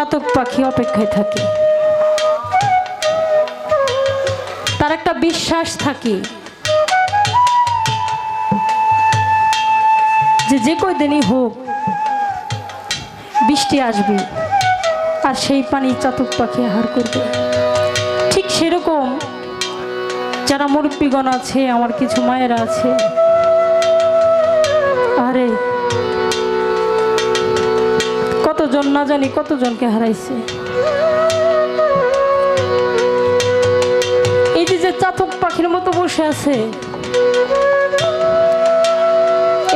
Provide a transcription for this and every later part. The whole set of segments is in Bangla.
চাতক পাখি অপেক্ষায় থাকে। তার একটা বিশ্বাস থাকে যে যে কয়দিনই হোক বৃষ্টি আসবে আর সেই পানি চাতক পাখি আহার করবে। ঠিক সেরকম যারা মুরব্বীগণ আছে, আমার কিছু মায়েরা আছে, আরে কতজন না জানি কতজনকে হারাইছে। এই যে চাতক পাখির মতো বসে আছে,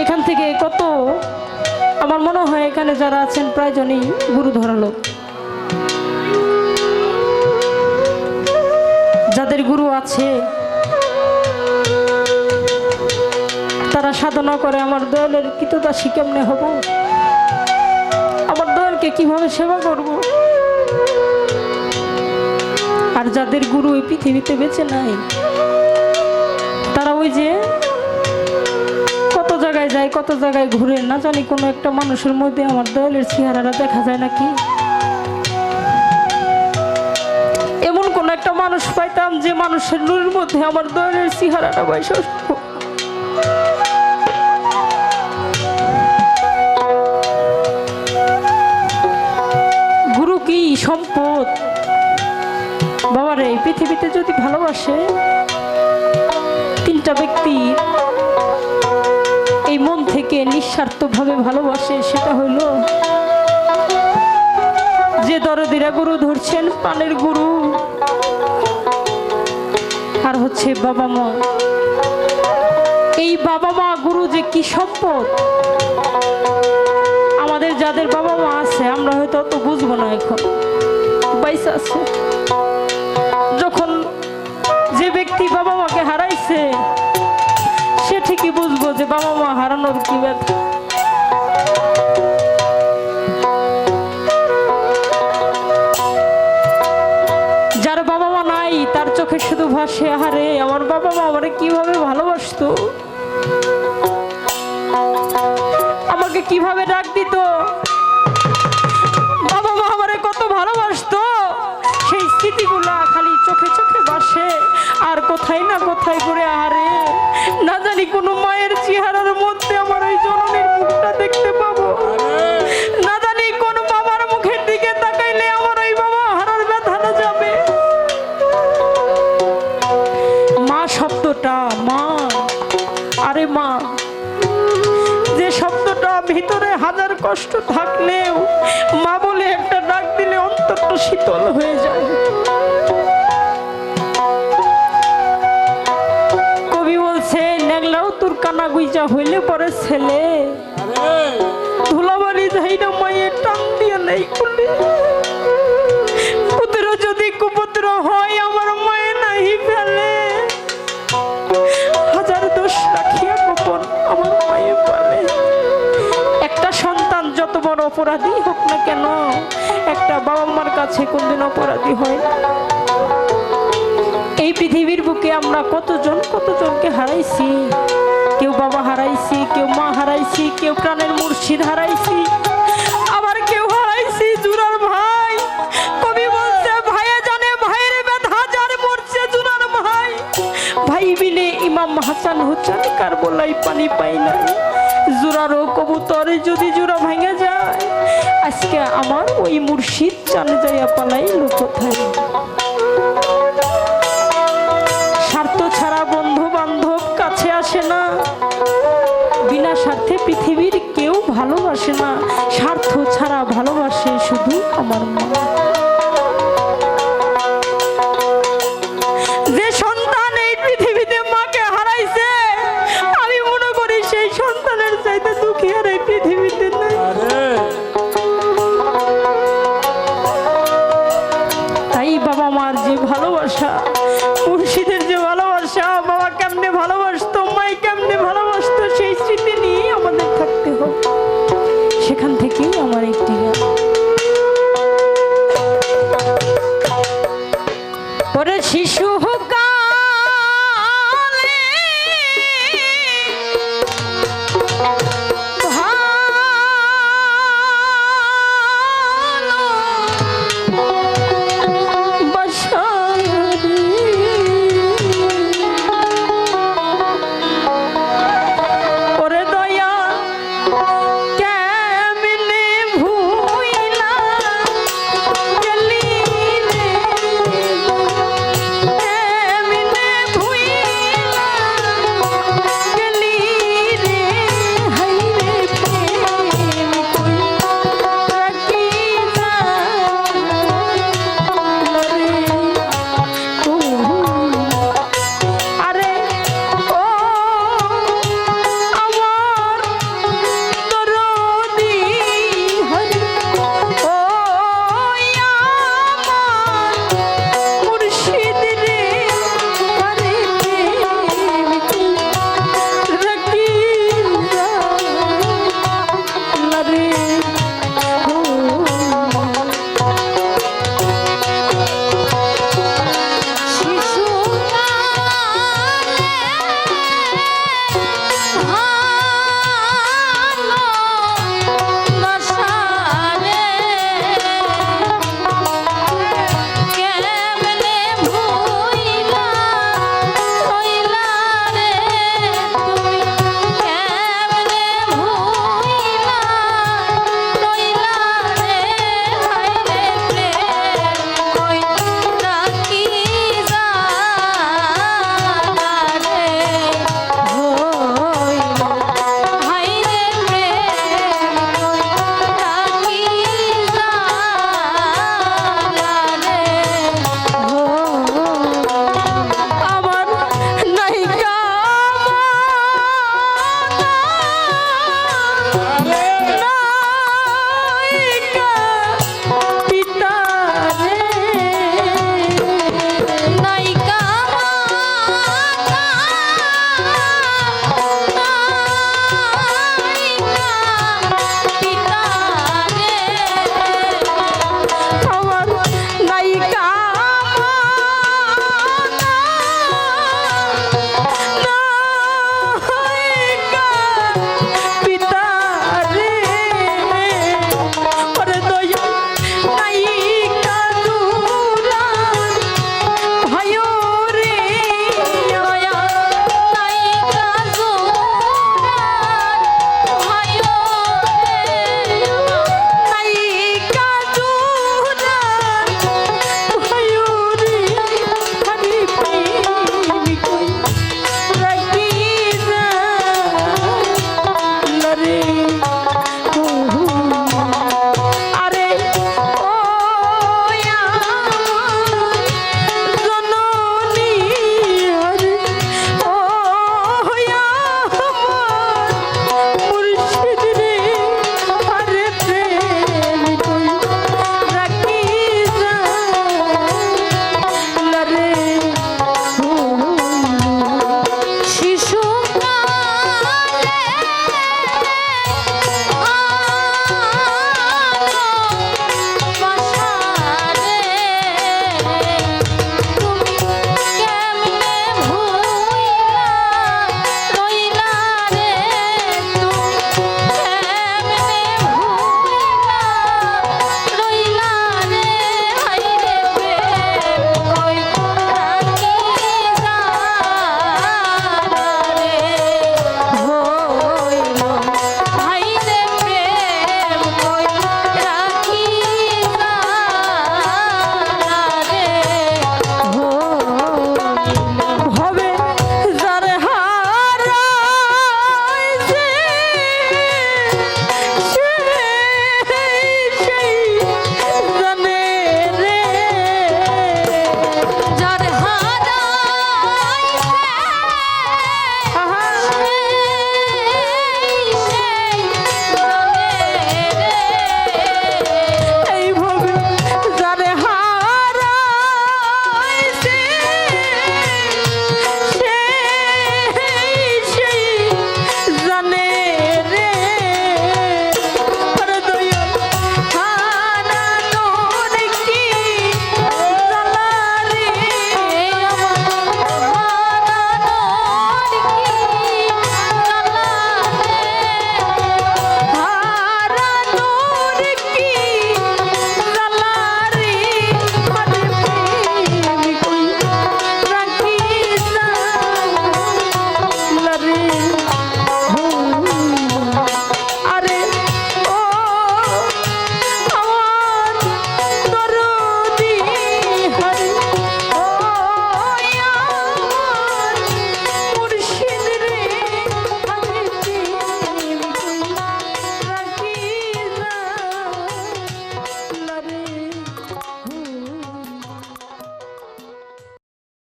এখান থেকে কত, আমার মনে হয় এখানে যারা আছেন প্রায়জনই গুরু ধরালো। যাদের গুরু আছে তারা সাধনা করে আমার দয়ালের কৃতদাসী কেমনে হব, আমার দয়ালকে কিভাবে সেবা করব। আর যাদের গুরু এই পৃথিবীতে বেঁচে নাই, তারা ওই যে কত জায়গায় যায়, কত জায়গায় ঘুরে, না জানি কোনো একটা মানুষের মধ্যে আমার দয়ালের চেহারাটা দেখা যায় নাকি। এমন কোন একটা মানুষ পাইতাম যে মানুষের নূরের মধ্যে আমার দয়ালের চেহারাটা বয়স। গুরু কি সম্পদ বাবারে, এই পৃথিবীতে যদি ভালোবাসে তিনটা ব্যক্তি এই মন থেকে নিঃস্বার্থভাবে ভালোবাসে, সেটা হইল যে দরদিরা গুরু ধরছেন, প্রাণের গুরু, আর হচ্ছে বাবা মা। এই বাবা মা গুরু যে কি সম্পদ, আমাদের যাদের বাবা মা আছে আমরা হয়তো অত বুঝবো না, এখন বাইসা আছে। যখন যে ব্যক্তি বাবা মাকে হারাইছে সে ঠিকই বুঝবো যে বাবা মা হারানোর কি ব্যথা। যার বাবা মা নাই তার চোখে শুধু ভাসে, আরে আমার বাবা মা আমারে কিভাবে ভালোবাসতো, আমাকে কিভাবে ডাক দিত, বাবা মা আমারে কত ভালোবাসতো, সেই স্মৃতিগুলা খালি চোখে চোখে ভাসে। আর কোথায় না কোথায় করে আরে না জানি কোনো মায়ের চেহারার মধ্যে আমার ওই জননীর মুখটা দেখতে পাবো, না জানি কোন বাবার মুখের দিকে তাকাইলে আমার ওই বাবা হারার ব্যথাটা যাবে। মা শব্দটা, মা, আরে মা যে শব্দটা ভিতরে হাজার কষ্ট থাকলেও মা বলে একটা ডাক দিলে অন্তরটা শীতল হয়ে যায়। কবি বলছে, নেগলাও তোর কানা গুইজা হইলে পরে ছেলে, ধুলাবাড়ি যাই না মায়ের টান দিয়ে নেই খুলে, পুত্র যদি কুপুত্র হয় আমার মায়ে নাহি ফেলে, হাজার দোষ রাখিয়া গোপন আমার মায়ে পালে। একটা সন্তান যত বড় অপরাধী হোক না কেন, একটা বাবা মার কাছে কোনদিন অপরাধী হয় না। এই পৃথিবীর বুকে আমরা কতজনকে হারাইছি, কেউ বাবা হারাইছি, কেউ মা হারাইছি, কেউ প্রাণের মুর্শিদ হারাইছি, আবার কেউ হারাইছি জুরার ভাই। কবি বলছে, ভাইয়ে জানে ভাইয়ের ব্যথা, যার মরছে জুরার ভাই, ভাই বিনে ইমাম হাসান হুসাইন কারবালায় পানি পাই না। জোড়ারও কবুতরে যদি জোড়া ভেঙে যায়, আজকে আমার ওই মুর্শিদ জানে যাইয়া পালাইল কোথায়। স্বার্থ ছাড়া বন্ধু বান্ধব কাছে আসে না, বিনা স্বার্থে পৃথিবীর কেউ ভালোবাসে না, স্বার্থ ছাড়া ভালোবাসে শুধু আমার মা। যে সন্তান এই পৃথিবীতে মাকে হারাইছে, আমি মনে করি সেই সন্তানের চাইতে দুঃখী আর এই পৃথিবীতে নেই। তাই বাবা মার যে ভালোবাসা, মুর্শিদের